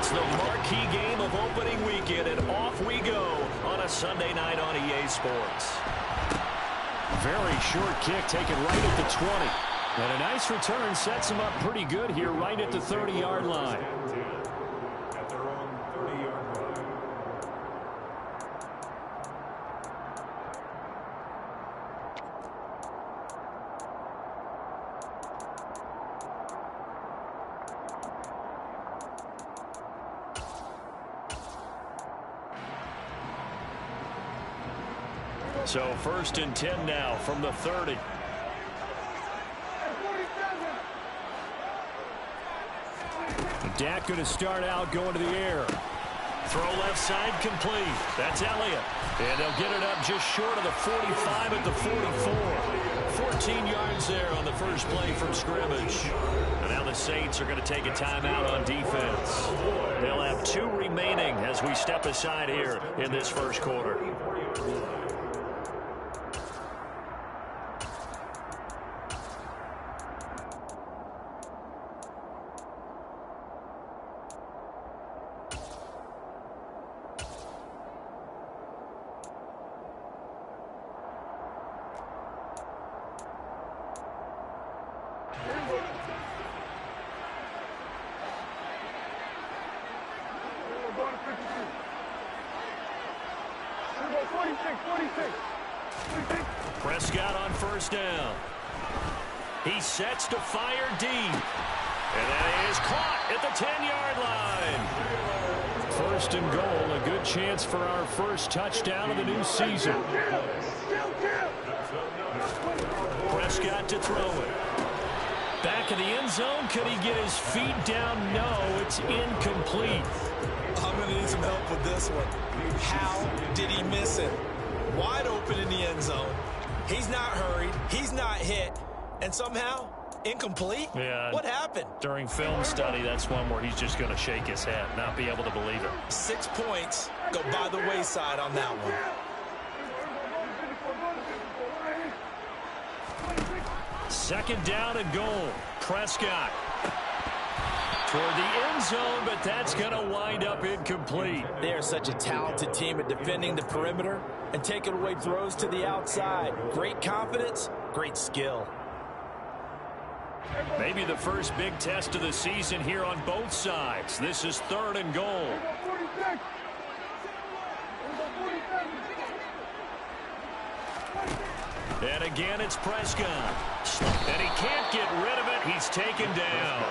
It's the marquee game of opening weekend, and off we go on a Sunday night on EA Sports. Very short kick taken right at the 20. And a nice return sets him up pretty good here right at the 30-yard line. At their own 30-yard line. So 1st and 10 now from the 30. Dak going to start out going to the air. Throw left side complete. That's Elliott. And they'll get it up just short of the 45 at the 44. 14 yards there on the first play from scrimmage. And now the Saints are going to take a timeout on defense. They'll have 2 remaining as we step aside here in this first quarter. Prescott on first down. He sets to fire deep. And that is caught at the 10-yard line. 1st and goal, a good chance for our first touchdown of the new season. Prescott to throw it. Back in the end zone. Could he get his feet down? No, it's incomplete. I'm going to need some help with this one. How did he miss it? Wide open in the end zone. He's not hurried. He's not hit. And somehow, incomplete? Yeah. What happened? During film study, that's one where he's just going to shake his head, not be able to believe it. 6 points go by the wayside on that one. Second down and goal. Prescott toward the end zone, but that's going to wind up incomplete. They are such a talented team at defending the perimeter and taking away throws to the outside. Great confidence, great skill. Maybe the first big test of the season here on both sides. This is 3rd and goal. And again, it's Prescott. And he can't get rid of it. He's taken down.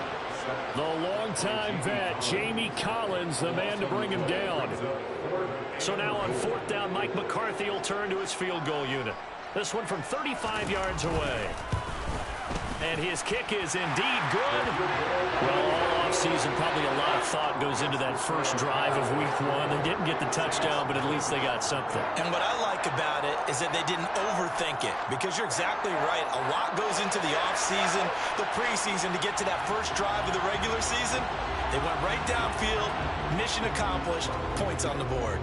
The longtime vet, Jamie Collins, the man to bring him down. So now on 4th down, Mike McCarthy will turn to his field goal unit. This one from 35 yards away. And his kick is indeed good. Well, all offseason, probably a lot of thought goes into that first drive of week 1. They didn't get the touchdown, but at least they got something. And what I like about it is that they didn't overthink it, because you're exactly right. A lot goes into the offseason, the preseason, to get to that first drive of the regular season. They went right downfield, mission accomplished, points on the board.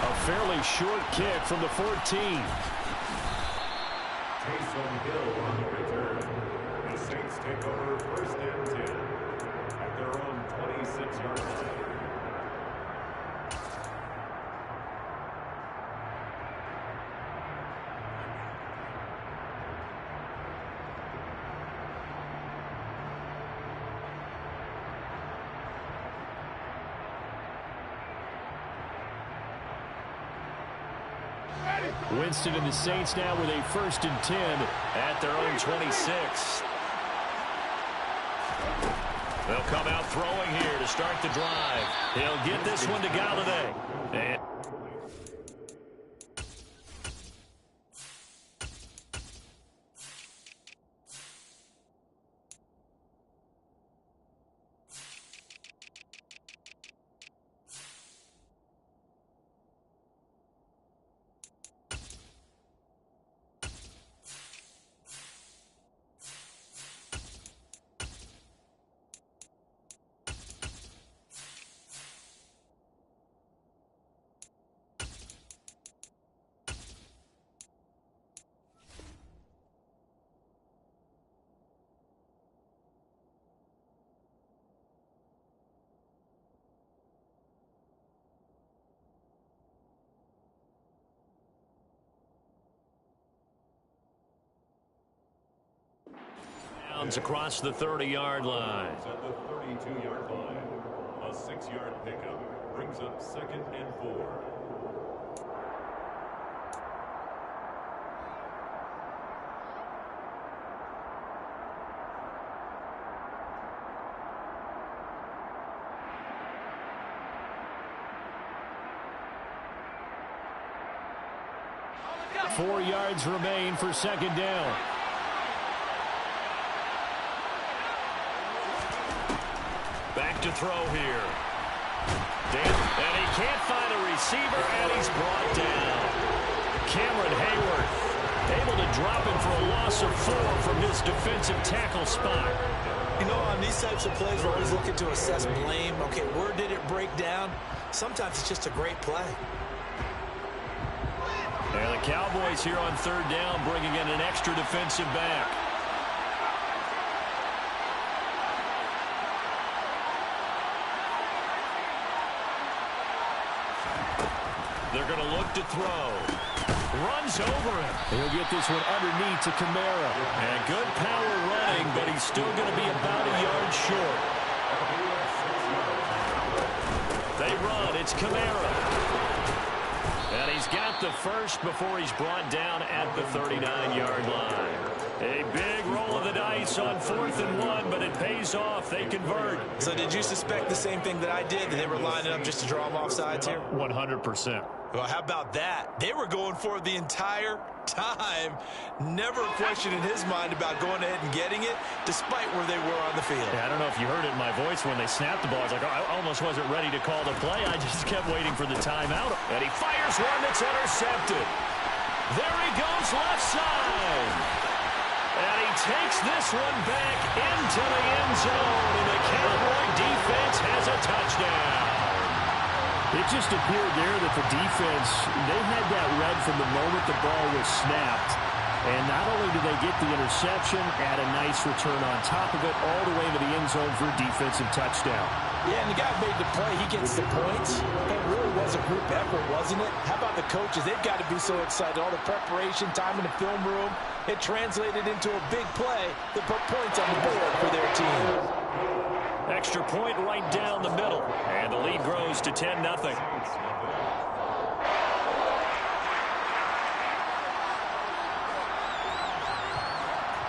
A fairly short kick from the 14. Taysom Hill on the return. The Saints take over 1st and 10 at their own 26-yard line. Winston and the Saints now with a 1st and 10 at their own 26. They'll come out throwing here to start the drive. He'll get this one to Galladay. And downs across the 30-yard line. At the 32-yard line, a 6-yard pickup brings up 2nd and 4. Four yards remain for 2nd down. Back to throw here. And he can't find a receiver, and he's brought down. Cameron Hayward able to drop him for a loss of 4 from his defensive tackle spot. You know, on these types of plays, we're always looking to assess blame. Okay, where did it break down? Sometimes it's just a great play. And the Cowboys here on 3rd down bringing in an extra defensive back. They're going to look to throw. Runs over him. He'll get this one underneath to Kamara. And good power running, but he's still going to be about a yard short. They run. It's Kamara. And he's got the first before he's brought down at the 39-yard line. A big roll of the dice on 4th and 1, but it pays off. They convert. So did you suspect the same thing that I did, that they were lining up just to draw them off sides here? 100%. Well, how about that? They were going for it the entire time. Never a question in his mind about going ahead and getting it, despite where they were on the field. Yeah, I don't know if you heard it in my voice when they snapped the ball. I was like, I almost wasn't ready to call the play. I just kept waiting for the timeout. And he fires one that's intercepted. There he goes left side. And he takes this one back into the end zone. And the Cowboy defense has a touchdown. It just appeared there that the defense, they had that read from the moment the ball was snapped. And not only did they get the interception, add a nice return on top of it, all the way to the end zone for a defensive touchdown. Yeah, and the guy made the play. He gets the points. It really was a group effort, wasn't it? How about the coaches? They've got to be so excited. All the preparation, time in the film room, it translated into a big play that put points on the board for their team. Extra point right down the middle. And the lead grows to 10-0.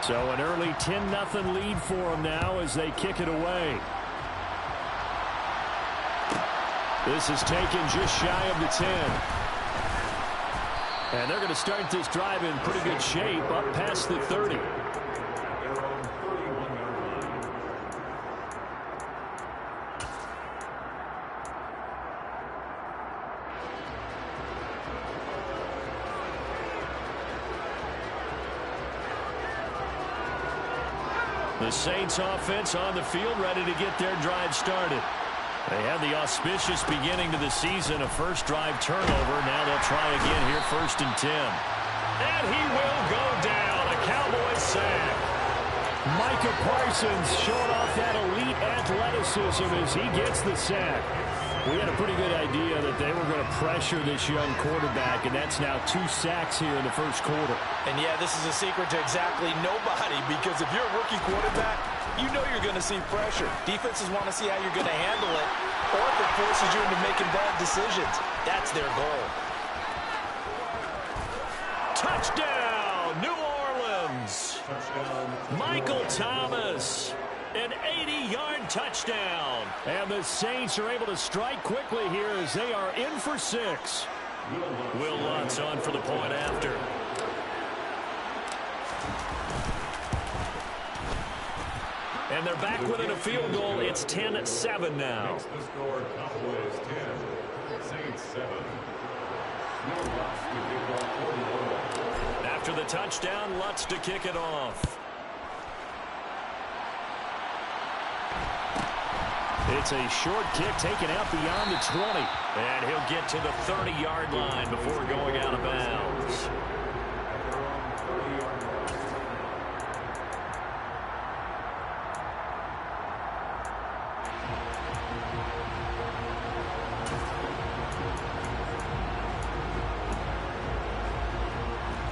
So an early 10-0 lead for them now as they kick it away. This is taken just shy of the 10. And they're going to start this drive in pretty good shape up past the 30. The Saints offense on the field, ready to get their drive started. They had the auspicious beginning to the season, a first drive turnover. Now they'll try again here, 1st and 10. And he will go down. A Cowboys sack. Micah Parsons showing off that elite athleticism as he gets the sack. We had a pretty good idea that they were going to pressure this young quarterback, and that's now 2 sacks here in the first quarter. And, yeah, this is a secret to exactly nobody, because if you're a rookie quarterback, you know you're going to see pressure. Defenses want to see how you're going to handle it, or if it forces you into making bad decisions. That's their goal. Touchdown, New Orleans. Michael Thomas. An 80-yard touchdown. And the Saints are able to strike quickly here as they are in for 6. Will Lutz on for the point after. And they're back within a field goal. It's 10-7 now. Makes the score Cowboys 10, Saints 7. After the touchdown, Lutz to kick it off. It's a short kick taken out beyond the 20. And he'll get to the 30-yard line before going out of bounds.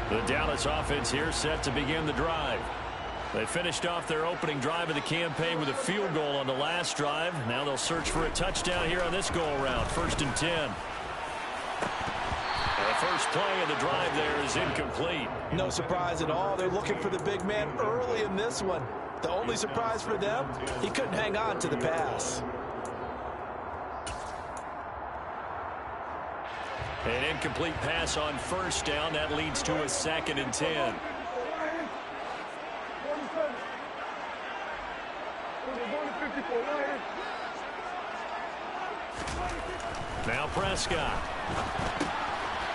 The Dallas offense here set to begin the drive. They finished off their opening drive of the campaign with a field goal on the last drive. Now they'll search for a touchdown here on this go-around. 1st and 10. The first play of the drive there is incomplete. No surprise at all. They're looking for the big man early in this one. The only surprise for them, he couldn't hang on to the pass. An incomplete pass on 1st down. That leads to a 2nd and 10. Now Prescott.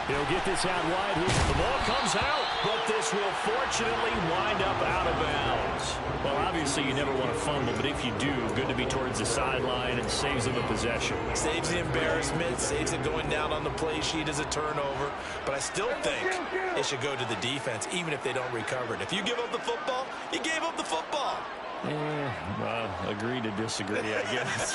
He'll get this out wide. The ball comes out, but this will fortunately wind up out of bounds. Well, obviously you never want to fumble, but if you do, good to be towards the sideline and saves them the possession. Saves the embarrassment, saves it going down on the play sheet as a turnover. But I still think it should go to the defense, even if they don't recover it. If you give up the football, you gave up the football. Agree to disagree, I guess.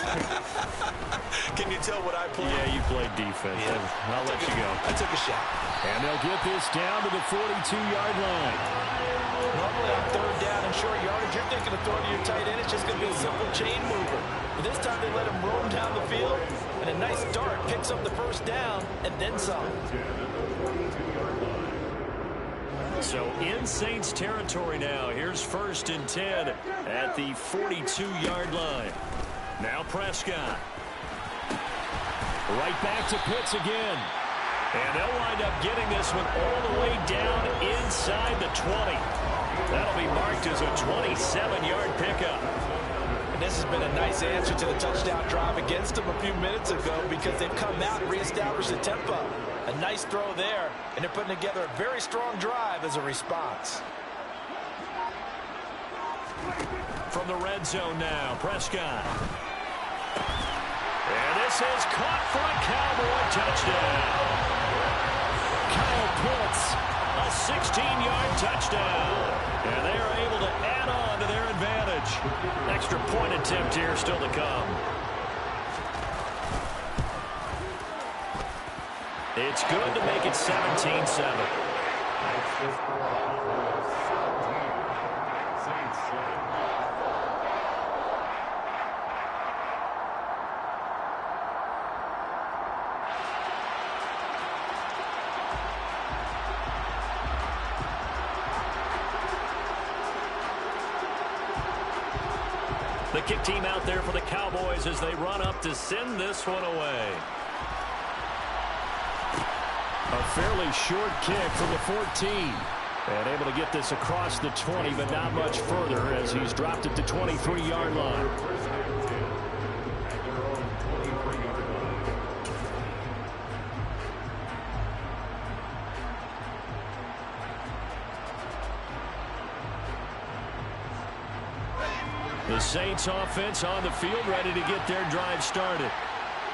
Can you tell what I played? Yeah, you played defense. Yeah. I'll let you go. I took a shot. And they'll get this down to the 42-yard line. Normally on 3rd down and short yardage, you're thinking of throwing to your tight end. It's just going to be a simple chain mover. But this time they let him roam down the field, and a nice dart picks up the 1st down, and then some. So in Saints territory now. Here's 1st and 10 at the 42-yard line. Now Prescott. Right back to Pitts again. And they'll wind up getting this one all the way down inside the 20. That'll be marked as a 27-yard pickup. And this has been a nice answer to the touchdown drive against them a few minutes ago because they've come out and reestablished the tempo. A nice throw there, and they're putting together a very strong drive as a response. From the red zone now, Prescott. And this is caught for a Cowboy touchdown. Kyle Pitts, a 16-yard touchdown. And they are able to add on to their advantage. Extra point attempt here still to come. It's good to make it 17-7. The kick team out there for the Cowboys as they run up to send this one away. a fairly short kick from the 14. And able to get this across the 20, but not much further as he's dropped it to 23-yard line. The Saints offense on the field, ready to get their drive started.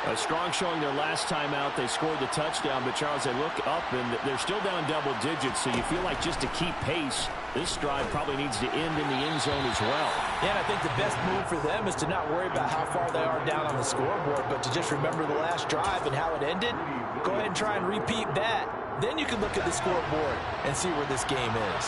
A strong showing their last time out. They scored the touchdown, but Charles, they look up and they're still down double digits, so you feel like just to keep pace, this drive probably needs to end in the end zone as well. Yeah, and I think the best move for them is to not worry about how far they are down on the scoreboard, but to just remember the last drive and how it ended. Go ahead and try and repeat that. Then you can look at the scoreboard and see where this game is.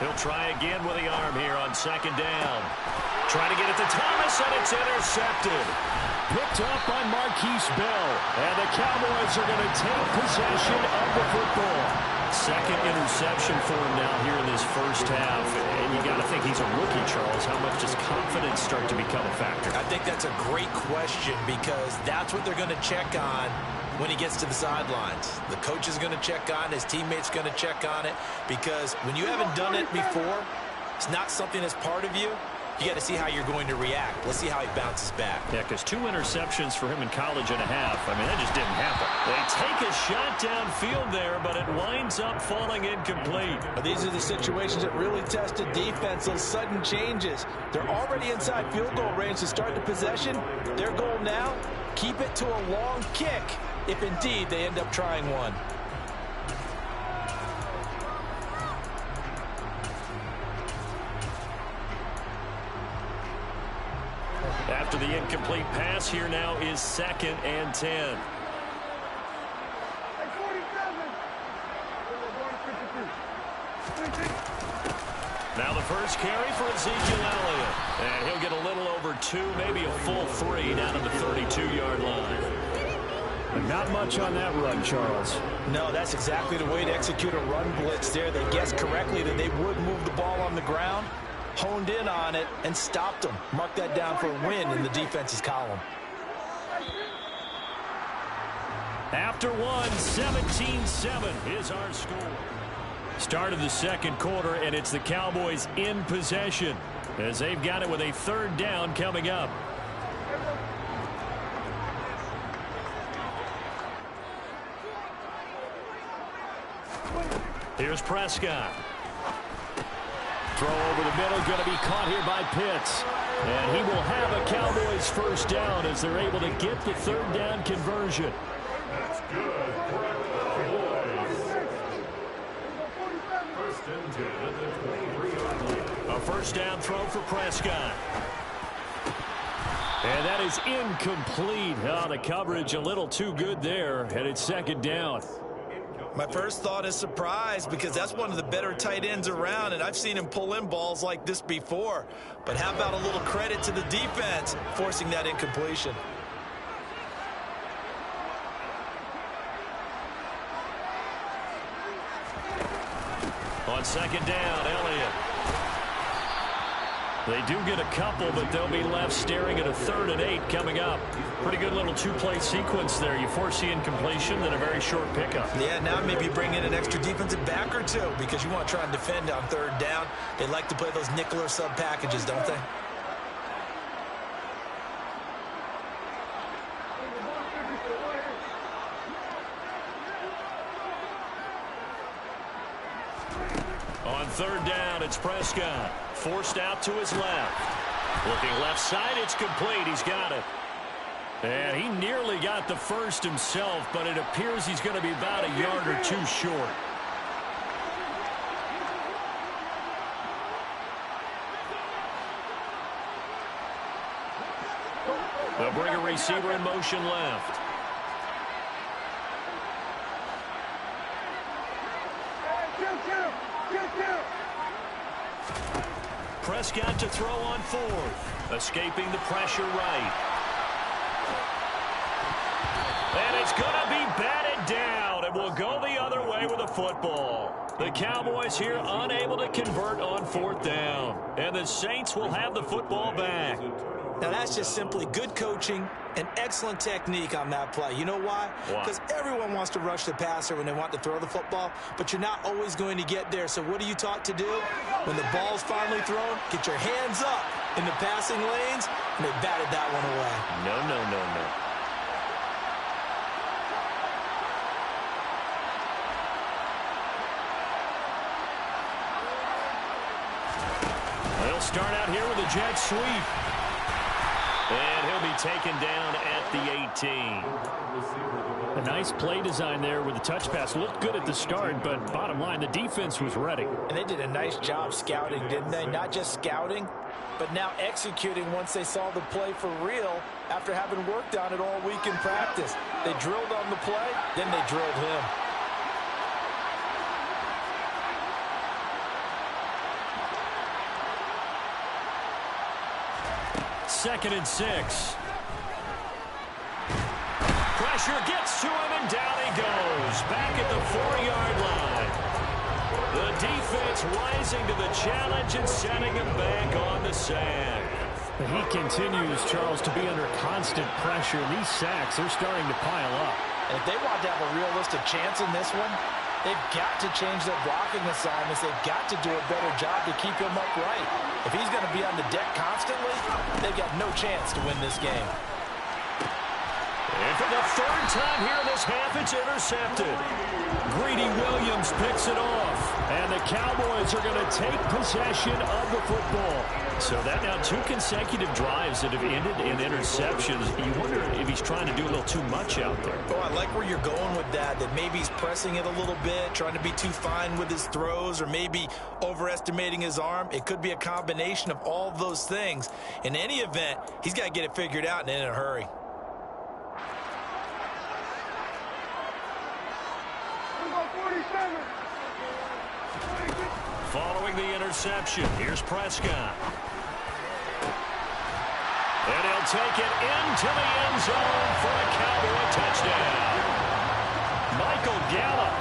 He'll try again with the arm here on second down. Trying to get it to Thomas, and it's intercepted. Picked up by Marquise Bell. And the Cowboys are going to take possession of the football. Second interception for him now here in this first half. And you got to think he's a rookie, Charles. How much does confidence start to become a factor? I think that's a great question because that's what they're going to check on when he gets to the sidelines. The coach is going to check on it, his teammates going to check on it, because when you haven't done it before, it's not something that's part of you. You got to see how you're going to react. Let's see how he bounces back. Yeah, because 2 interceptions for him in college and a half. I mean, that just didn't happen. They take a shot downfield there, but it winds up falling incomplete. But these are the situations that really test a defense, those sudden changes. They're already inside field goal range to start the possession. Their goal now, keep it to a long kick, if indeed they end up trying one. After the incomplete pass, here now is 2nd and 10. Now the first carry for Ezekiel Elliott. And he'll get a little over 2, maybe a full 3 down to the 32-yard line. Not much on that run, Charles. No, that's exactly the way to execute a run blitz there. They guessed correctly that they would move the ball on the ground, honed in on it, and stopped them. Mark that down for a win in the defense's column. After one, 17-7 is our score. Start of the second quarter, and it's the Cowboys in possession as they've got it with a 3rd down coming up. Here's Prescott. Throw over the middle, going to be caught here by Pitts. And he will have a Cowboys 1st down as they're able to get the 3rd down conversion. That's good for the Cowboys. 1st and 10 at the 23-yard line. A 1st down throw for Prescott. And that is incomplete. Oh, the coverage a little too good there, and it's 2nd down. My first thought is surprise because that's one of the better tight ends around, and I've seen him pull in balls like this before. But how about a little credit to the defense forcing that incompletion? On 2nd down, Elliott. They do get a couple, but they'll be left staring at a 3rd and 8 coming up. Pretty good little 2-play sequence there. You force the incompletion, then a very short pickup. Yeah, now maybe bring in an extra defensive back or 2 because you want to try and defend on 3rd down. They like to play those nickel or sub packages, don't they? On 3rd down, it's Prescott. Forced out to his left. Looking left side, it's complete. He's got it. And he nearly got the 1st himself, but it appears he's going to be about a yard or 2 short. They'll bring a receiver in motion left. Prescott to throw on 4th. Escaping the pressure right. And it's going to be batted down. It will go the other way with the football. The Cowboys here unable to convert on 4th down. And the Saints will have the football back. Now, that's just simply good coaching and excellent technique on that play. You know why? Because everyone wants to rush the passer when they want to throw the football, but you're not always going to get there. So what are you taught to do? When the ball's finally thrown, get your hands up in the passing lanes, and they batted that one away. No, no, no, no. They'll start out here with a jet sweep. And he'll be taken down at the 18. A nice play design there with the touch pass. Looked good at the start, but bottom line, the defense was ready. And they did a nice job scouting, didn't they? Not just scouting, but now executing once they saw the play for real after having worked on it all week in practice. They drilled on the play, then they drilled him. Second and 6. Pressure gets to him, and down he goes. Back at the 4-yard line. The defense rising to the challenge and setting him back on the sack. He continues, Charles, to be under constant pressure. These sacks, they're starting to pile up. And if they want to have a realistic chance in this one, they've got to change their blocking assignments. They've got to do a better job to keep him upright. If he's going to be on the deck constantly, they've got no chance to win this game. And for the 3rd time here in this half, it's intercepted. Greedy Williams picks it off. And the Cowboys are going to take possession of the football. So that now 2 consecutive drives that have ended in interceptions. You wonder if he's trying to do a little too much out there. Oh, I like where you're going with that maybe he's pressing it a little bit, trying to be too fine with his throws, or maybe overestimating his arm. It could be a combination of all of those things. In any event, he's got to get it figured out and in a hurry. Following the interception, here's Prescott. And he'll take it into the end zone for a Cowboy touchdown. Michael Gallup,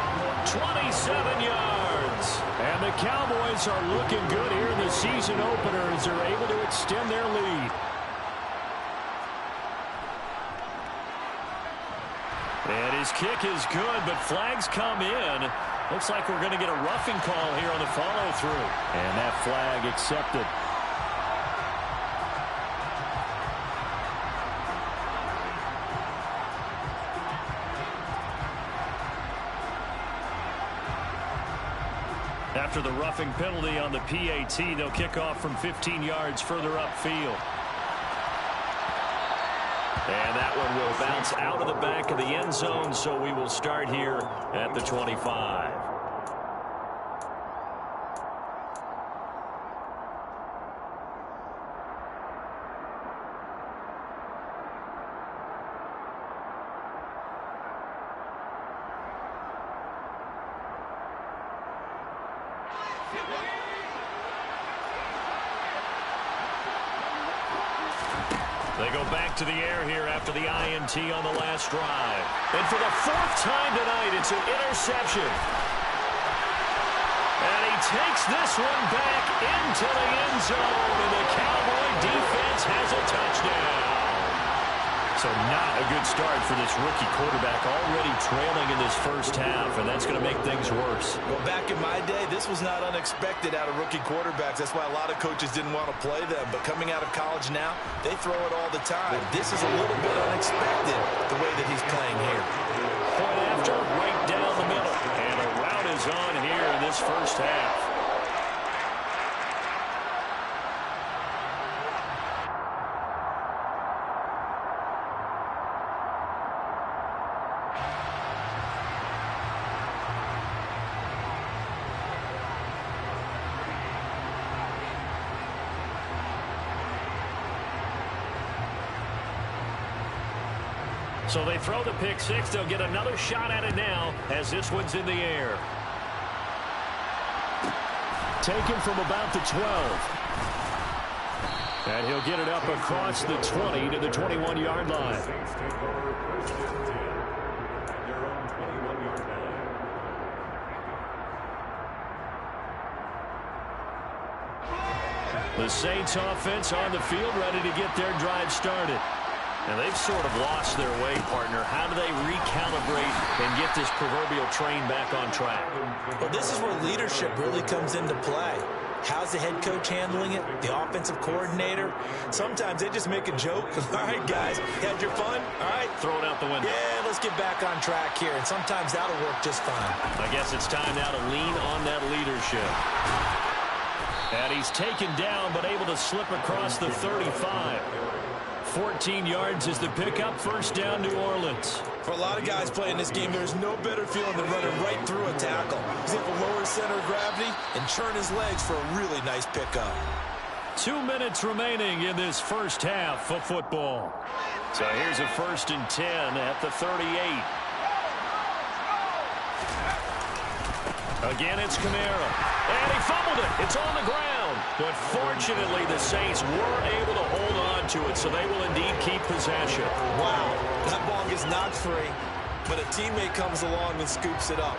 27 yards. And the Cowboys are looking good here in the season opener as they're able to extend their lead. And his kick is good, but flags come in. Looks like we're going to get a roughing call here on the follow-through. And that flag accepted. After the roughing penalty on the PAT, they'll kick off from 15 yards further upfield. And that one will bounce out of the back of the end zone, so we will start here at the 25. They go back to the air here after the INT on the last drive. And for the 4th time tonight, it's an interception. And he takes this one back into the end zone, and the Cowboy defense has a touchdown. So not a good start for this rookie quarterback, already trailing in this first half, and that's going to make things worse. Well, back in my day, this was not unexpected out of rookie quarterbacks. That's why a lot of coaches didn't want to play them. But coming out of college now, they throw it all the time. This is a little bit unexpected, the way that he's playing here. Point after, right down the middle. And a route is on here in this first half. So they throw the pick six. They'll get another shot at it now as this one's in the air. Taken from about the 12. And he'll get it up across the 20 to the 21-yard line. The Saints offense on the field, ready to get their drive started. And they've sort of lost their way, partner. How do they recalibrate and get this proverbial train back on track? Well, this is where leadership really comes into play. How's the head coach handling it? The offensive coordinator? Sometimes they just make a joke. All right, guys, you had your fun? All right. Throw it out the window. Yeah, let's get back on track here. And sometimes that'll work just fine. I guess it's time now to lean on that leadership. And he's taken down, but able to slip across the 35. 14 yards is the pickup. First down, New Orleans. For a lot of guys playing this game, there's no better feeling than running right through a tackle. He's able to lower center of gravity and churn his legs for a really nice pickup. 2 minutes remaining in this first half of football. So here's a 1st and 10 at the 38. Again, it's Kamara. And he fumbled it. It's on the ground. But fortunately, the Saints weren't able to hold on to it, so they will indeed keep possession. Wow, that ball gets knocked free, but a teammate comes along and scoops it up.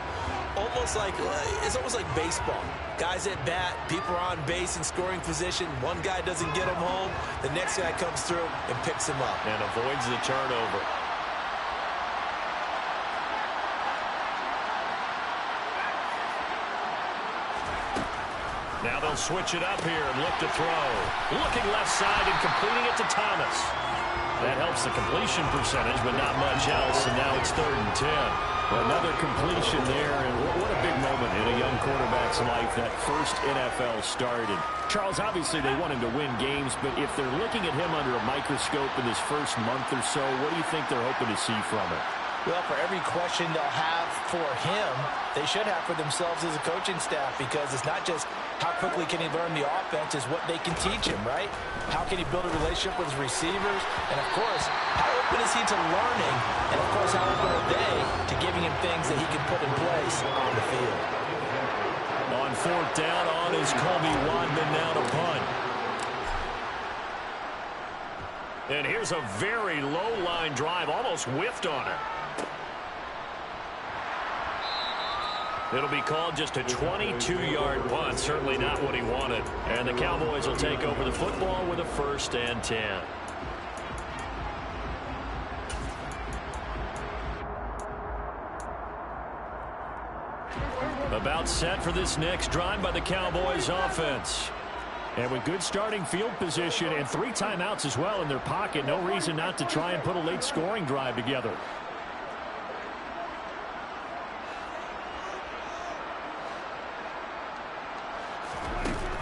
It's almost like baseball. Guys at bat, people are on base in scoring position. One guy doesn't get him home. The next guy comes through and picks him up. And avoids the turnover. Now they'll switch it up here and look to throw. Looking left side and completing it to Thomas. That helps the completion percentage, but not much else, and now it's 3rd and 10. Another completion there, and what a big moment in a young quarterback's life, that first NFL start. And Charles, obviously they want him to win games, but if they're looking at him under a microscope in his first month or so, what do you think they're hoping to see from him? Well, for every question they'll have for him, they should have for themselves as a coaching staff, because it's not just how quickly can he learn the offense, it's what they can teach him, right? How can he build a relationship with his receivers? And, of course, how open is he to learning? And, of course, how open are they to giving him things that he can put in place on the field? On fourth down, on is Colby Wadman now to punt. And here's a very low-line drive, almost whiffed on it. It'll be called just a 22-yard punt, certainly not what he wanted. And the Cowboys will take over the football with a 1st and 10. About set for this next drive by the Cowboys offense. And with good starting field position and 3 timeouts as well in their pocket, no reason not to try and put a late scoring drive together.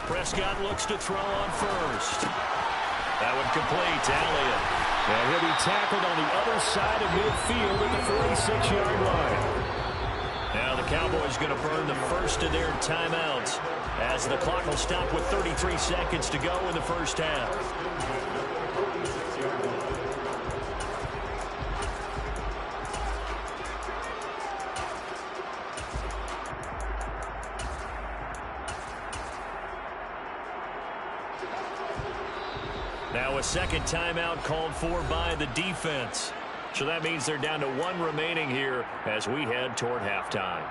Prescott looks to throw on first. That would complete to Elliott. And he'll be tackled on the other side of midfield at the 46-yard line. Now the Cowboys going to burn the first of their timeouts as the clock will stop with 33 seconds to go in the first half. Now a second timeout called for by the defense. So that means they're down to 1 remaining here as we head toward halftime.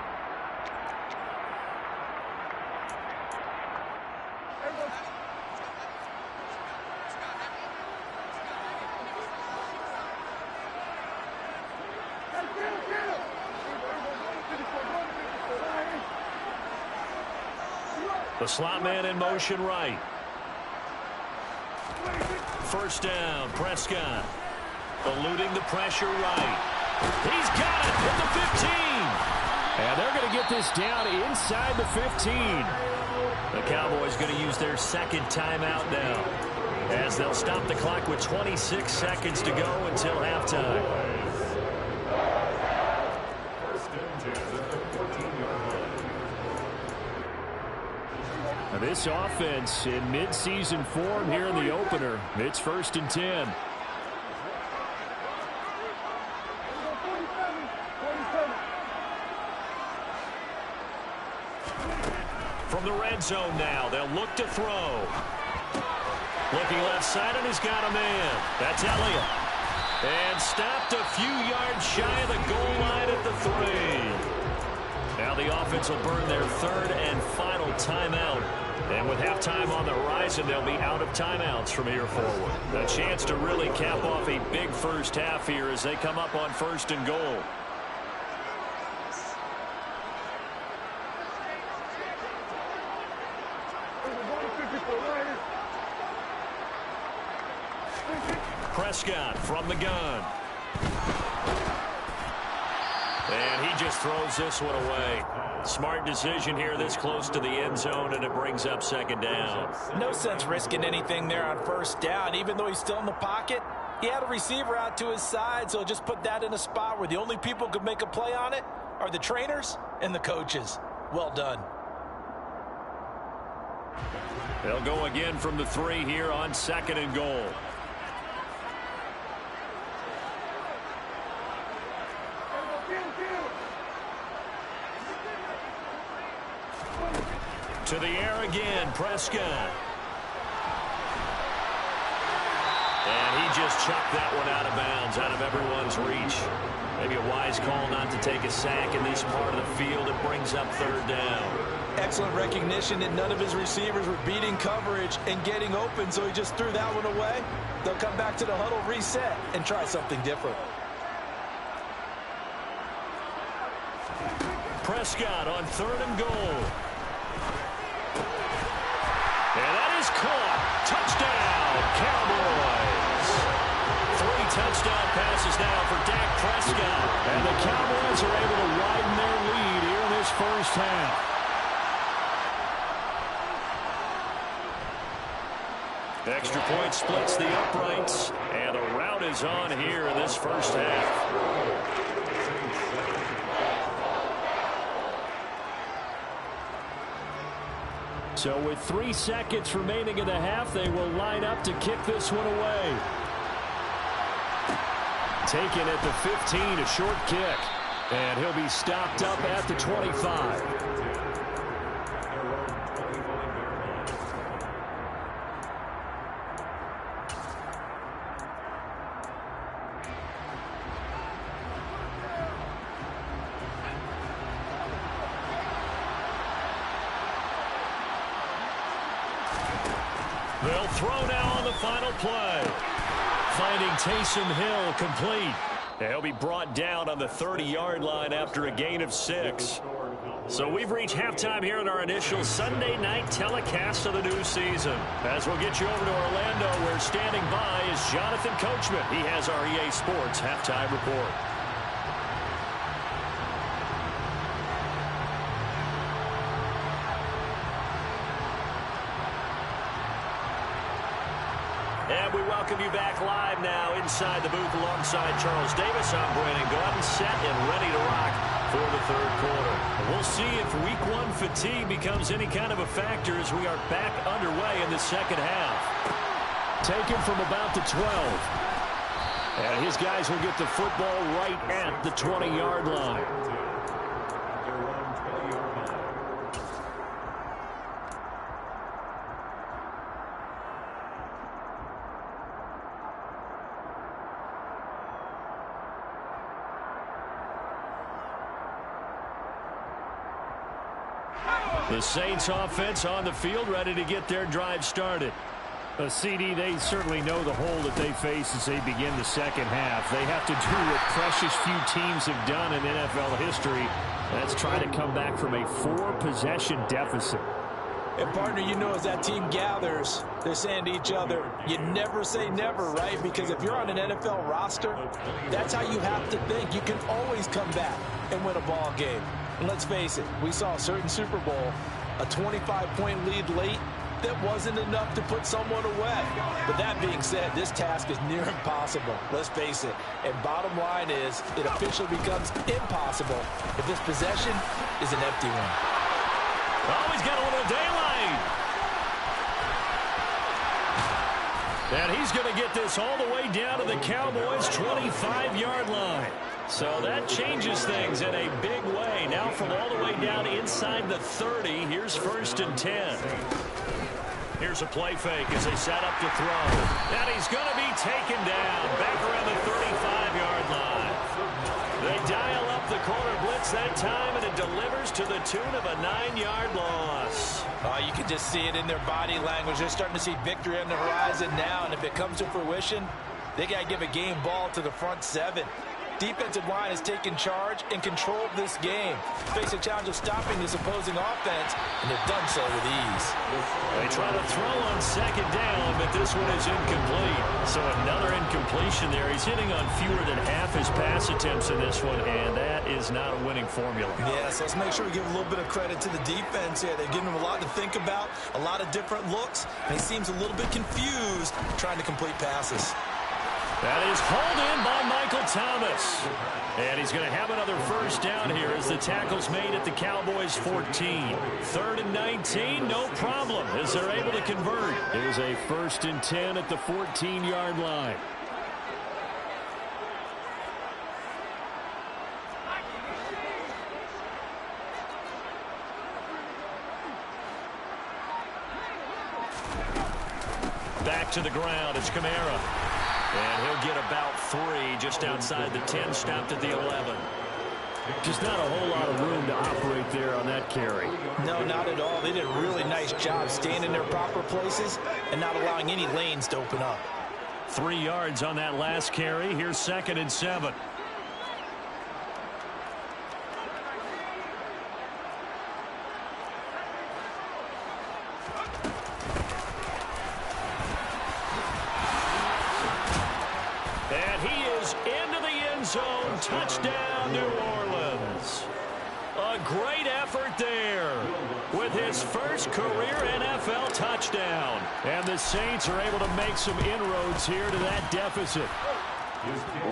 The slot man in motion right. First down, Prescott. Eluding the pressure right. He's got it at the 15. And they're going to get this down inside the 15. The Cowboys going to use their second timeout now, as they'll stop the clock with 26 seconds to go until halftime. Now this offense in mid-season form here in the opener. It's 1st and 10. From the red zone now, they'll look to throw. Looking left side, and he's got a man. That's Elliott. And stopped a few yards shy of the goal line at the 3. Now the offense will burn their 3rd and final timeout. And with halftime on the horizon, they'll be out of timeouts from here forward. A chance to really cap off a big first half here as they come up on 1st and goal. Prescott from the gun. And he just throws this one away. Smart decision here this close to the end zone, and it brings up 2nd down. No sense risking anything there on 1st down. Even though he's still in the pocket, he had a receiver out to his side, so just put that in a spot where the only people who could make a play on it are the trainers and the coaches. Well done. They'll go again from the 3 here on 2nd and goal. To the air again, Prescott. And he just chucked that one out of bounds, out of everyone's reach. Maybe a wise call not to take a sack in this part of the field. It brings up 3rd down. Excellent recognition that none of his receivers were beating coverage and getting open, so he just threw that one away. They'll come back to the huddle, reset, and try something different. Prescott on 3rd and goal. And that is caught. Touchdown, Cowboys. 3 touchdown passes now for Dak Prescott. And the Cowboys are able to widen their lead here in this first half. Extra point splits the uprights, and a rout is on here in this first half. So with 3 seconds remaining in the half, they will line up to kick this one away. Taken at the 15, a short kick. And he'll be stopped up at the 25. They'll throw now on the final play. Finding Taysom Hill complete. He'll be brought down on the 30-yard line after a gain of 6. So we've reached halftime here in our initial Sunday night telecast of the new season. As we'll get you over to Orlando, where standing by is Jonathan Coachman. He has our EA Sports halftime report. And we welcome you back live now inside the booth alongside Charles Davis. I'm Brandon Gaudin, set and ready to rock for the third quarter. We'll see if week 1 fatigue becomes any kind of a factor as we are back underway in the second half. Taken from about the 12. And his guys will get the football right at the 20-yard line. The Saints offense on the field, ready to get their drive started. CD, they certainly know the hole that they face as they begin the second half. They have to do what precious few teams have done in NFL history. That's try to come back from a 4-possession deficit. And, partner, you know, as that team gathers, they're saying to each other, you never say never, right? Because if you're on an NFL roster, that's how you have to think. You can always come back and win a ball game. And let's face it, we saw a certain Super Bowl, a 25-point lead late, that wasn't enough to put someone away. But that being said, this task is near impossible. Let's face it. And bottom line is, it officially becomes impossible if this possession is an empty one. Oh, he's got a little daylight. And he's going to get this all the way down to the Cowboys' 25-yard line. So that changes things in a big way. Now from all the way down inside the 30, here's 1st and 10. Here's a play fake as they set up to throw. And he's going to be taken down back around the 35-yard line. They dial up the corner blitz that time, and it delivers to the tune of a 9-yard loss. You can just see it in their body language. They're starting to see victory on the horizon now, and if it comes to fruition, they got to give a game ball to the front 7. Defensive line has taken charge and controlled this game. Face a challenge of stopping this opposing offense, and they've done so with ease. They try to throw on 2nd down, but this one is incomplete. So another incompletion there. He's hitting on fewer than half his pass attempts in this one, and that is not a winning formula. Yeah, so let's make sure we give a little bit of credit to the defense here. They're giving him a lot to think about, a lot of different looks, and he seems a little bit confused trying to complete passes. That is hauled in by Michael Thomas. And he's going to have another 1st down here as the tackle's made at the Cowboys' 14. 3rd and 19, no problem as they're able to convert. It is a 1st and 10 at the 14-yard line. Back to the ground, it's Kamara. And he'll get about 3 just outside the 10, stopped at the 11. Just not a whole lot of room to operate there on that carry. No, not at all. They did a really nice job staying in their proper places and not allowing any lanes to open up. 3 yards on that last carry. Here's 2nd and 7. And he is into the end zone. Touchdown, New Orleans. A great effort there with his first career NFL touchdown. And the Saints are able to make some inroads here to that deficit.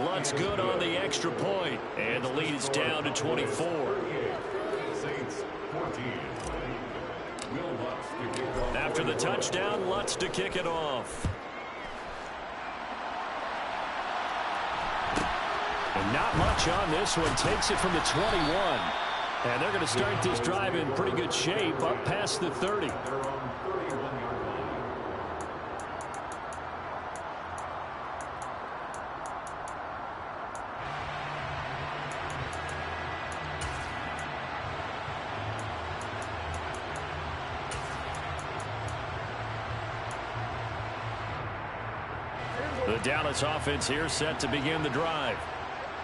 Lutt's good on the extra point, and the lead is down to 24. Saints 14. After the touchdown, Lutz to kick it off. And not much on this one. Takes it from the 21. And they're going to start this drive in pretty good shape up past the 30. The Dallas offense here set to begin the drive.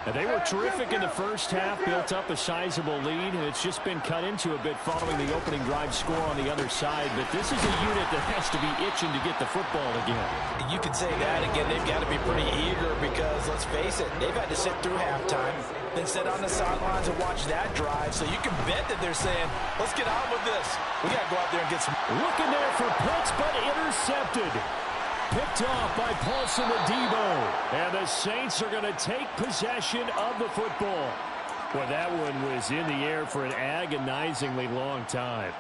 And they were terrific in the first half, built up a sizable lead, and it's just been cut into a bit following the opening drive score on the other side. But this is a unit that has to be itching to get the football again. You could say that again. They've got to be pretty eager because, let's face it, they've had to sit through halftime, then sit on the sidelines and watch that drive. So you can bet that they're saying, let's get on with this. We got to go out there and get some. Looking there for Pitts, but intercepted. Picked off by Paulson Adebo. And the Saints are going to take possession of the football. Well, that one was in the air for an agonizingly long time.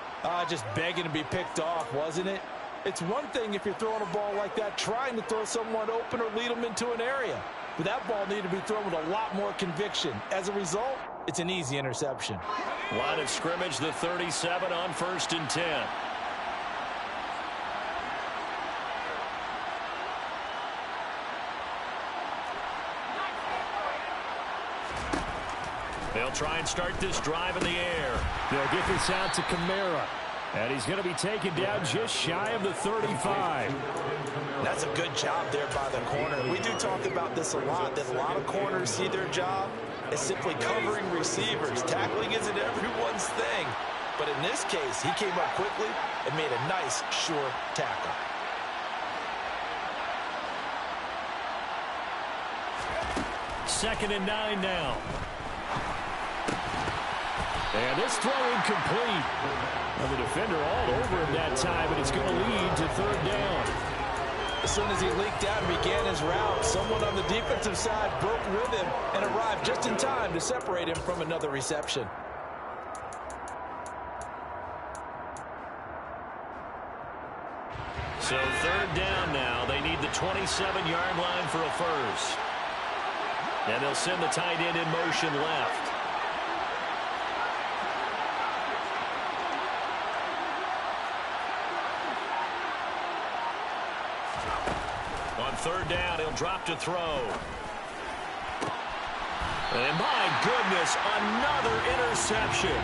Just begging to be picked off, wasn't it? It's one thing if you're throwing a ball like that, trying to throw someone open or lead them into an area. But that ball needed to be thrown with a lot more conviction. As a result, it's an easy interception. Line of scrimmage, the 37 on 1st and 10. They'll try and start this drive in the air. They'll get this out to Kamara. And he's going to be taken down just shy of the 35. That's a good job there by the corner. We do talk about this a lot, that a lot of corners see their job as simply covering receivers. Tackling isn't everyone's thing. But in this case, he came up quickly and made a nice, sure tackle. Second and 9 now. And this throw incomplete. Well, the defender all over him that time, and it's going to lead to 3rd down. As soon as he leaked out and began his route, someone on the defensive side broke with him and arrived just in time to separate him from another reception. So 3rd down now. They need the 27-yard line for a first. And they'll send the tight end in motion left. On 3rd down, he'll drop to throw. And my goodness, another interception.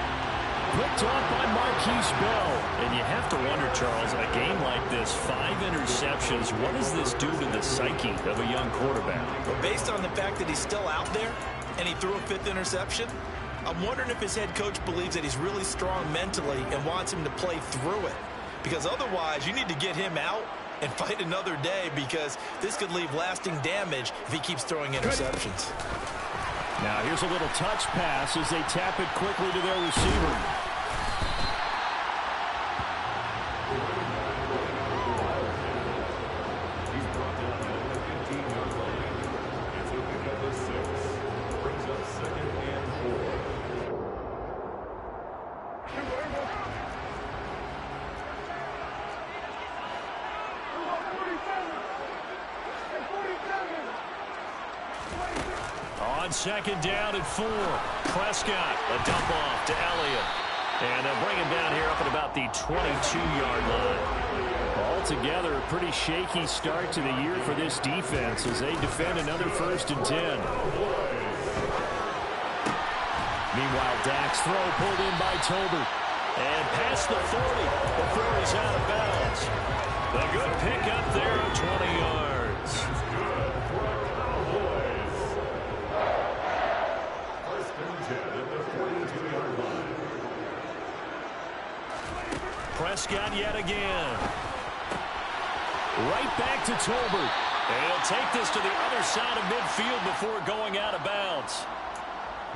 Picked off by Marquise Bell. And you have to wonder, Charles, a game like this, 5 interceptions, what does this do to the psyche of a young quarterback? Well, based on the fact that he's still out there and he threw a 5th interception, I'm wondering if his head coach believes that he's really strong mentally and wants him to play through it. Because otherwise, you need to get him out and fight another day, because this could leave lasting damage if he keeps throwing interceptions. Now here's a little touch pass as they tap it quickly to their receiver. He's brought down at the 15-yard line. It's a pick up of 6. Brings up 2nd and 4. On 2nd down at 4. Prescott, a dump off to Elliott. And they'll bring him down here up at about the 22-yard line. Altogether, a pretty shaky start to the year for this defense as they defend another 1st and 10. Meanwhile, Dak's throw pulled in by Tolbert. And past the 40. The throw is out of bounds. A good pick up there of 20 yards. Prescott yet again. Right back to Tolbert. And he'll take this to the other side of midfield before going out of bounds.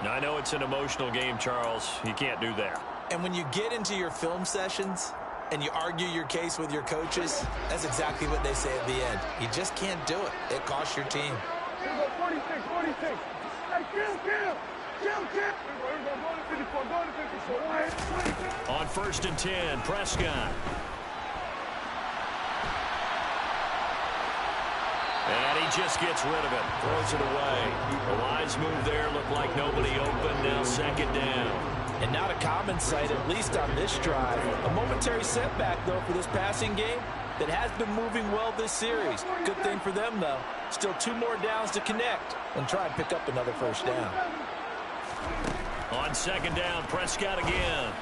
Now, I know it's an emotional game, Charles. You can't do that. And when you get into your film sessions and you argue your case with your coaches, that's exactly what they say at the end. You just can't do it. It costs your team. 46. Hey, kill. On 1st and 10, Prescott. And he just gets rid of it. Throws it away. A wise move there. Looked like nobody open. Now 2nd down. And not a common sight, at least on this drive. A momentary setback, though, for this passing game that has been moving well this series. Good thing for them, though. Still 2 more downs to connect and try and pick up another 1st down. On 2nd down, Prescott again.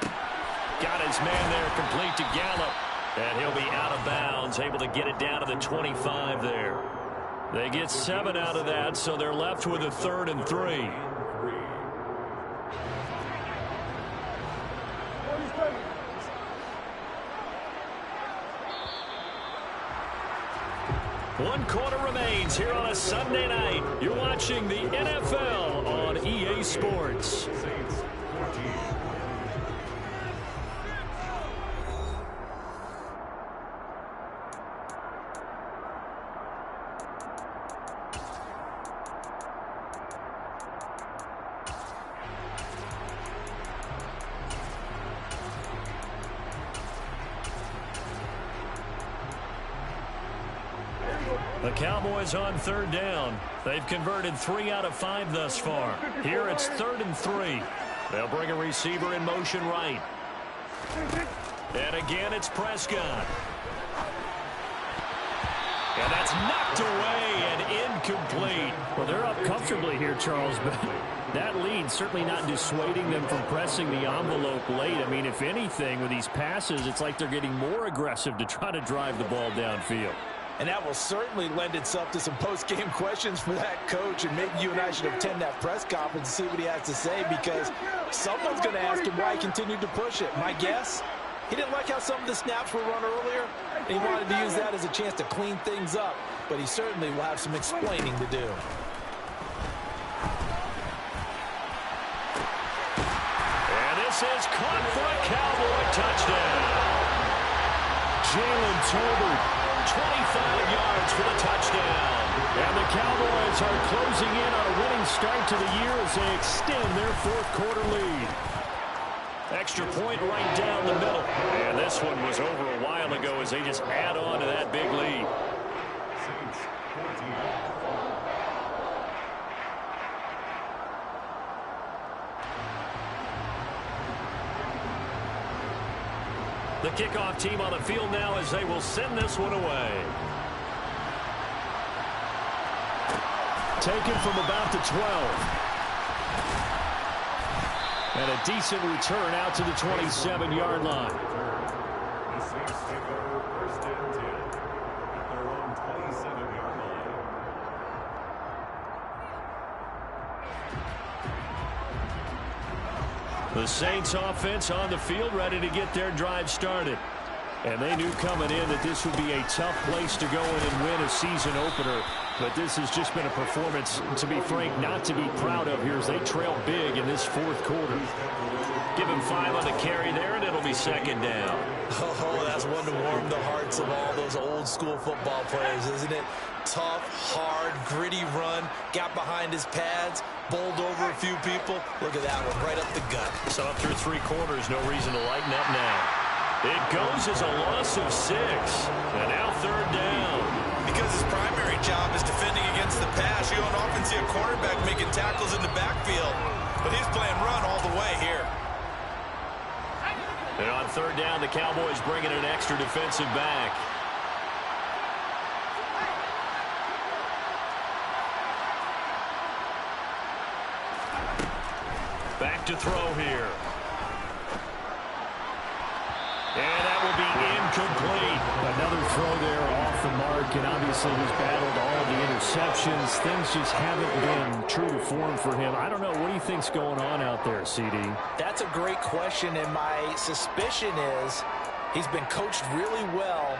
Got his man there complete to Gallup. And he'll be out of bounds, able to get it down to the 25 there. They get 7 out of that, so they're left with a 3rd and 3. One quarter remains here on a Sunday night. You're watching the NFL on EA Sports. The Cowboys on 3rd down. They've converted 3 out of 5 thus far. Here it's 3rd and 3. They'll bring a receiver in motion right. And again, it's Prescott. And that's knocked away and incomplete. Well, they're up comfortably here, Charles, but that lead certainly not dissuading them from pressing the envelope late. I mean, if anything, with these passes, it's like they're getting more aggressive to try to drive the ball downfield. And that will certainly lend itself to some post-game questions for that coach. And maybe you and I should attend that press conference and see what he has to say, because someone's going to ask him why he continued to push it. My guess, he didn't like how some of the snaps were run earlier, and he wanted to use that as a chance to clean things up. But he certainly will have some explaining to do. And this is caught for a Cowboy touchdown. Jalen Tolbert, 25 yards for the touchdown. And the Cowboys are closing in on a winning start to the year as they extend their 4th quarter lead. Extra point right down the middle. And this one was over a while ago as they just add on to that big lead. The kickoff team on the field now as they will send this one away. Taken from about the 12. And a decent return out to the 27-yard line. The Saints take over 1st and 10 at their own 27-yard line. The Saints offense on the field, ready to get their drive started. And they knew coming in that this would be a tough place to go in and win a season opener. But this has just been a performance, to be frank, not to be proud of here as they trail big in this 4th quarter. Give him 5 on the carry there, and it'll be 2nd down. Oh, that's one to warm the hearts of all those old school football players, isn't it? Tough, hard, gritty run, got behind his pads, bowled over a few people. Look at that one, right up the gut. So up through 3 quarters, no reason to lighten up now. It goes as a loss of 6. And now 3rd down. Because his primary job is defending against the pass, you don't often see a quarterback making tackles in the backfield. But he's playing run all the way here. And on 3rd down, the Cowboys bringing an extra defensive back. Back to throw here. And that will be incomplete. Another throw there off the mark, and obviously he's battled all the interceptions. Things just haven't been true to form for him. I don't know. What do you think's going on out there, CD? That's a great question, and my suspicion is he's been coached really well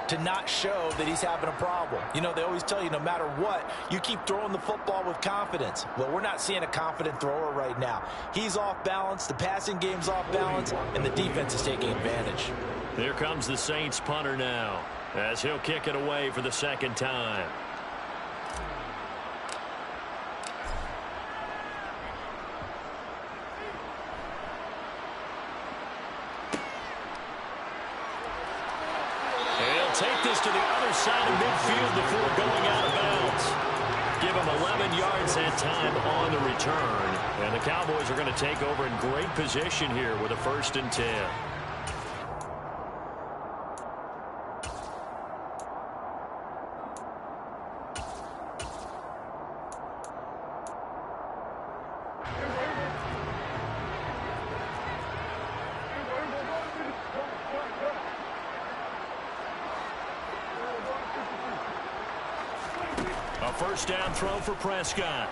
to not show that he's having a problem. You know, they always tell you no matter what, you keep throwing the football with confidence. Well, we're not seeing a confident thrower right now. He's off balance, the passing game's off balance, and the defense is taking advantage. Here comes the Saints punter now, as he'll kick it away for the second time. Take this to the other side of midfield before going out of bounds. Give him 11 yards that time on the return. And the Cowboys are going to take over in great position here with a 1st and 10. A 1st down throw for Prescott.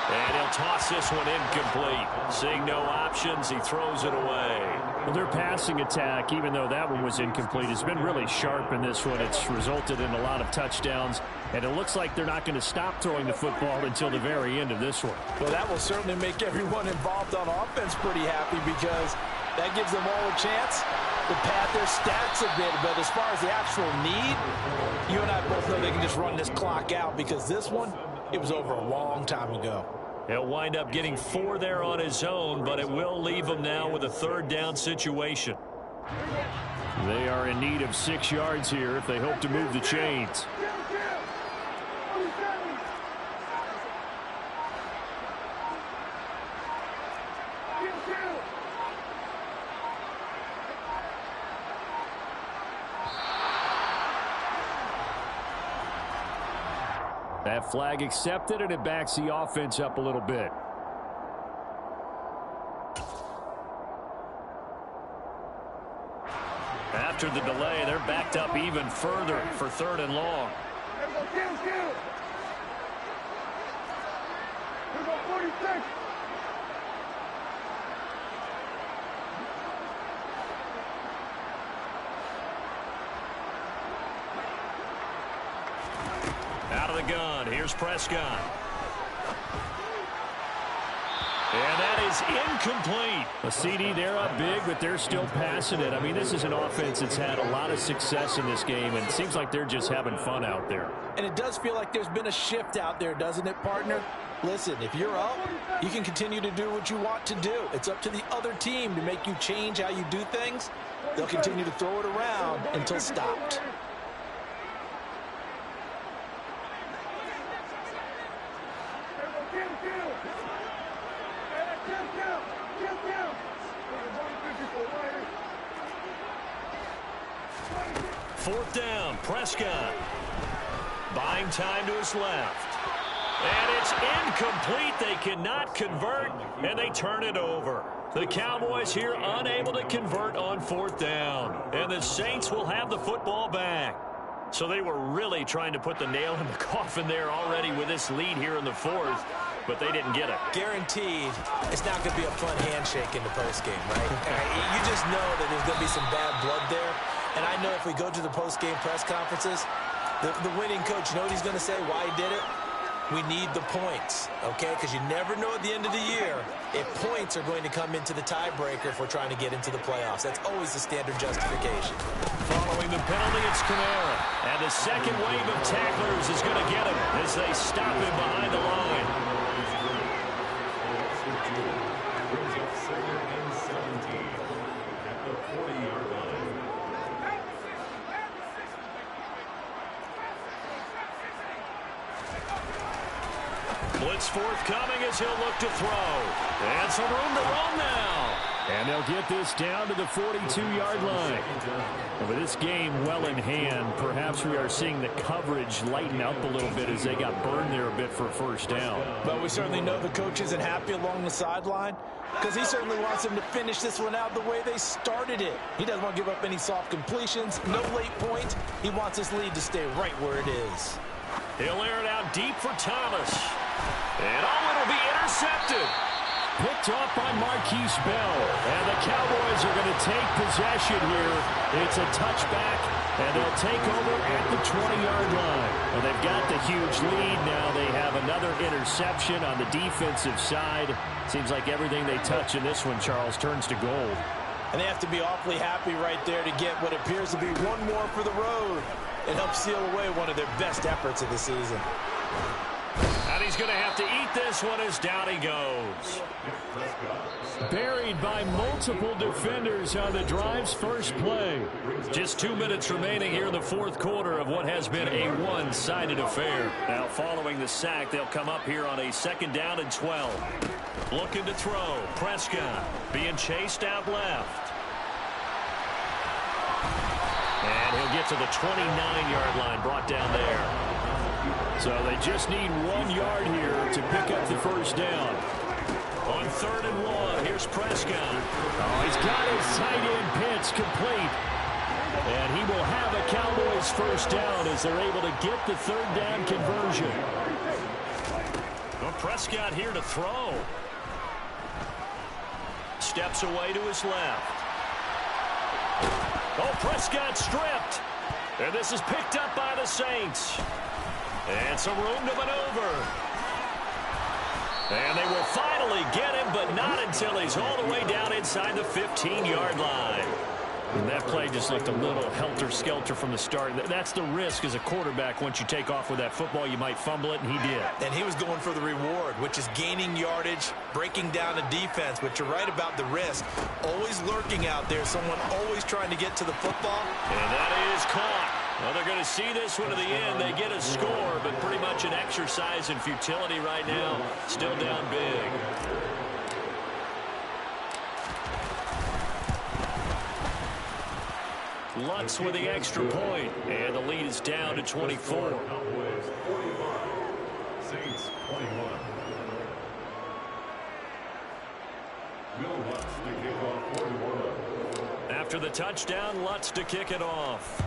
And he'll toss this one incomplete. Seeing no options, he throws it away. Well, their passing attack, even though that one was incomplete, has been really sharp in this one. It's resulted in a lot of touchdowns, and it looks like they're not going to stop throwing the football until the very end of this one. Well, that will certainly make everyone involved on offense pretty happy, because that gives them all a chance to pad their stats a bit. But as far as the actual need, you and I both know they can just run this clock out, because this one, it was over a long time ago. He'll wind up getting 4 there on his own, but it will leave him now with a 3rd down situation. They are in need of 6 yards here if they hope to move the chains. That flag accepted, and it backs the offense up a little bit. After the delay, they're backed up even further for 3rd and long. Here go 46. Out of the gun, here's Prescott. And that is incomplete. A CD, they're up big, but they're still passing it. I mean, this is an offense that's had a lot of success in this game, and it seems like they're just having fun out there. And it does feel like there's been a shift out there, doesn't it, partner? Listen, if you're up, you can continue to do what you want to do. It's up to the other team to make you change how you do things. They'll continue to throw it around until stopped. Fourth down, Prescott. Buying time to his left. And it's incomplete. They cannot convert, and they turn it over. The Cowboys here unable to convert on 4th down. And the Saints will have the football back. So they were really trying to put the nail in the coffin there already with this lead here in the 4th, but they didn't get it. Guaranteed, it's not going to be a fun handshake in the postgame, right? You just know that there's going to be some bad blood there. And I know if we go to the postgame press conferences, the winning coach, you know what he's going to say, why he did it? We need the points, okay? Because you never know at the end of the year if points are going to come into the tiebreaker if we're trying to get into the playoffs. That's always the standard justification. Following the penalty, it's Kamara. And the second wave of tacklers is going to get him as they stop him behind the line. Brings up 2nd and 17 at the 40-yard line. Blitz forthcoming as he'll look to throw. And some room to run now. And they'll get this down to the 42-yard line. And with this game well in hand, perhaps we are seeing the coverage lighten up a little bit as they got burned there a bit for a 1st down. But we certainly know the coach isn't happy along the sideline, because he certainly wants them to finish this one out the way they started it. He doesn't want to give up any soft completions, no late points. He wants his lead to stay right where it is. He'll air it out deep for Thomas. And it'll be intercepted. Picked off by Marquise Bell. And the Cowboys are going to take possession here. It's a touchback, and they'll take over at the 20-yard line. Well, they've got the huge lead. Now they have another interception on the defensive side. Seems like everything they touch in this one, Charles, turns to gold. And they have to be awfully happy right there to get what appears to be one more for the road. It helps seal away one of their best efforts of the season. And he's going to have to eat this one as down he goes. Buried by multiple defenders on the drive's first play. Just 2 minutes remaining here in the fourth quarter of what has been a one-sided affair. Now following the sack, they'll come up here on a 2nd down and 12. Looking to throw. Prescott being chased out left. And he'll get to the 29-yard line, brought down there. So they just need 1 yard here to pick up the first down. On 3rd and 1, here's Prescott. Oh, he's got his tight end pitch complete. And he will have a Cowboys first down as they're able to get the 3rd down conversion. Well, Prescott here to throw. Steps away to his left. Oh, Prescott stripped. And this is picked up by the Saints. And some room to maneuver. And they will finally get him, but not until he's all the way down inside the 15-yard line. And that play just looked a little helter-skelter from the start. That's the risk as a quarterback. Once you take off with that football, you might fumble it, and he did. And he was going for the reward, which is gaining yardage, breaking down a defense. But you're right about the risk. Always lurking out there, someone always trying to get to the football. And that is caught. Well, they're going to see this one to the end. They get a score, but pretty much an exercise in futility right now. Still down big. Lutz with the extra point, and the lead is down to 24. Saints 21. Lutz to kick off 41. After the touchdown, Lutz to kick it off.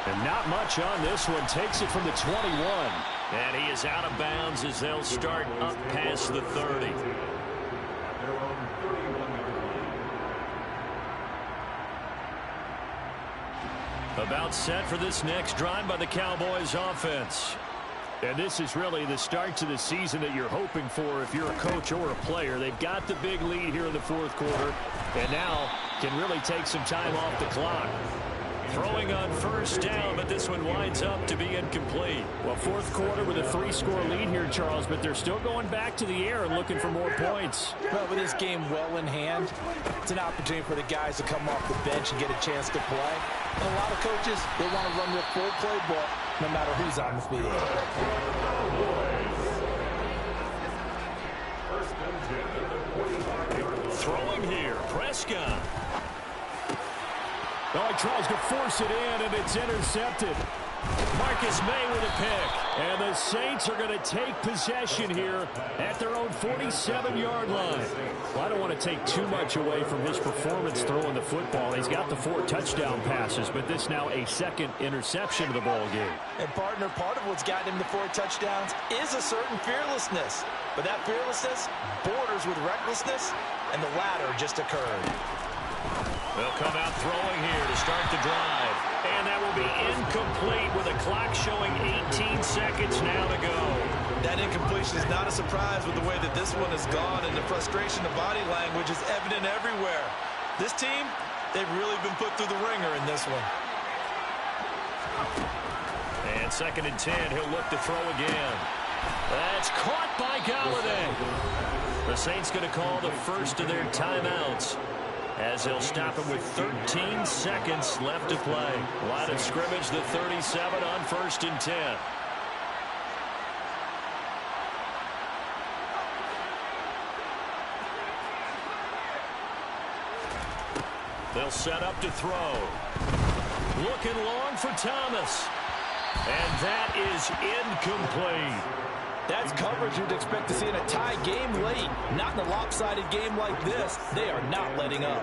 And not much on this one. Takes it from the 21. And he is out of bounds as they'll start up past the 30. About set for this next drive by the Cowboys offense. And this is really the start to the season that you're hoping for if you're a coach or a player. They've got the big lead here in the fourth quarter, and now can really take some time off the clock. Throwing on first down, but this one winds up to be incomplete. Well, fourth quarter with a 3-score lead here, Charles, but they're still going back to the air and looking for more points. Well, with this game well in hand, it's an opportunity for the guys to come off the bench and get a chance to play. And a lot of coaches, they want to run their full playbook no matter who's on the field. Throwing here, Prescott. Oh, he tries to force it in, and it's intercepted. Marcus May with a pick. And the Saints are going to take possession here at their own 47-yard line. Well, I don't want to take too much away from his performance throwing the football. He's got the 4 touchdown passes, but this now a 2nd interception of the ball game. And, partner, part of what's gotten him the 4 touchdowns is a certain fearlessness. But that fearlessness borders with recklessness, and the latter just occurred. They'll come out throwing here to start the drive. And that will be incomplete with a clock showing 18 seconds now to go. That incompletion is not a surprise with the way that this one has gone, and the frustration of body language is evident everywhere. This team, they've really been put through the ringer in this one. And 2nd and 10, he'll look to throw again. That's caught by Galladay. The Saints going to call the first of their timeouts, as they'll stop him with 13 seconds left to play. Line of scrimmage, the 37 on 1st and 10. They'll set up to throw. Looking long for Thomas. And that is incomplete. That's coverage you'd expect to see in a tie game late. Not in a lopsided game like this. They are not letting up.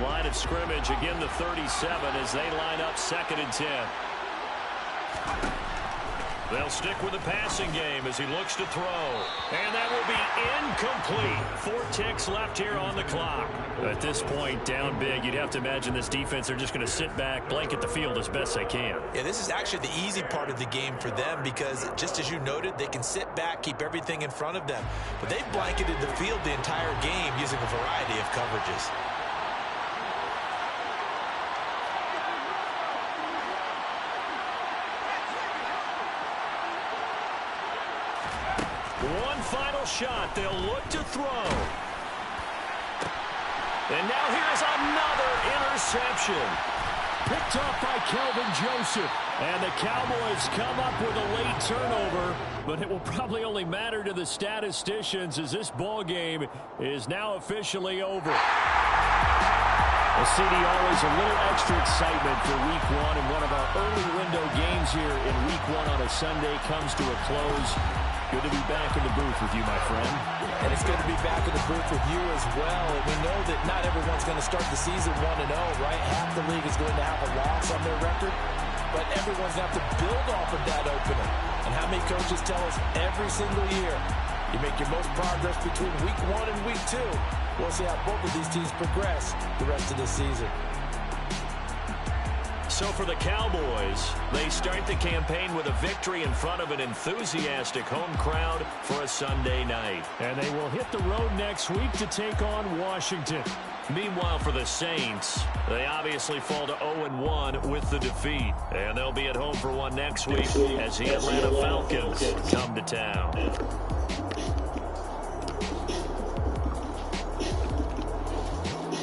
Line of scrimmage, again the 37 as they line up 2nd and 10. They'll stick with the passing game as he looks to throw. And that will be incomplete. 4 ticks left here on the clock. At this point, down big, you'd have to imagine this defense, they're just going to sit back, blanket the field as best they can. Yeah, this is actually the easy part of the game for them because, just as you noted, they can sit back, keep everything in front of them. But they've blanketed the field the entire game using a variety of coverages. One final shot. They'll look to throw. And now here's another interception. Picked up by Kelvin Joseph. And the Cowboys come up with a late turnover, but it will probably only matter to the statisticians as this ball game is now officially over. Well, CD, always a little extra excitement for Week 1, and one of our early window games here in Week 1 on a Sunday comes to a close. Good to be back in the booth with you, my friend. And it's good to be back in the booth with you as well. And we know that not everyone's going to start the season 1-0, right? Half the league is going to have a loss on their record. But everyone's going to have to build off of that opener. And how many coaches tell us every single year, you make your most progress between Week 1 and Week 2. We'll see how both of these teams progress the rest of the season. So for the Cowboys, they start the campaign with a victory in front of an enthusiastic home crowd for a Sunday night. And they will hit the road next week to take on Washington. Meanwhile, for the Saints, they obviously fall to 0-1 with the defeat. And they'll be at home for one next week as the Atlanta Falcons come to town.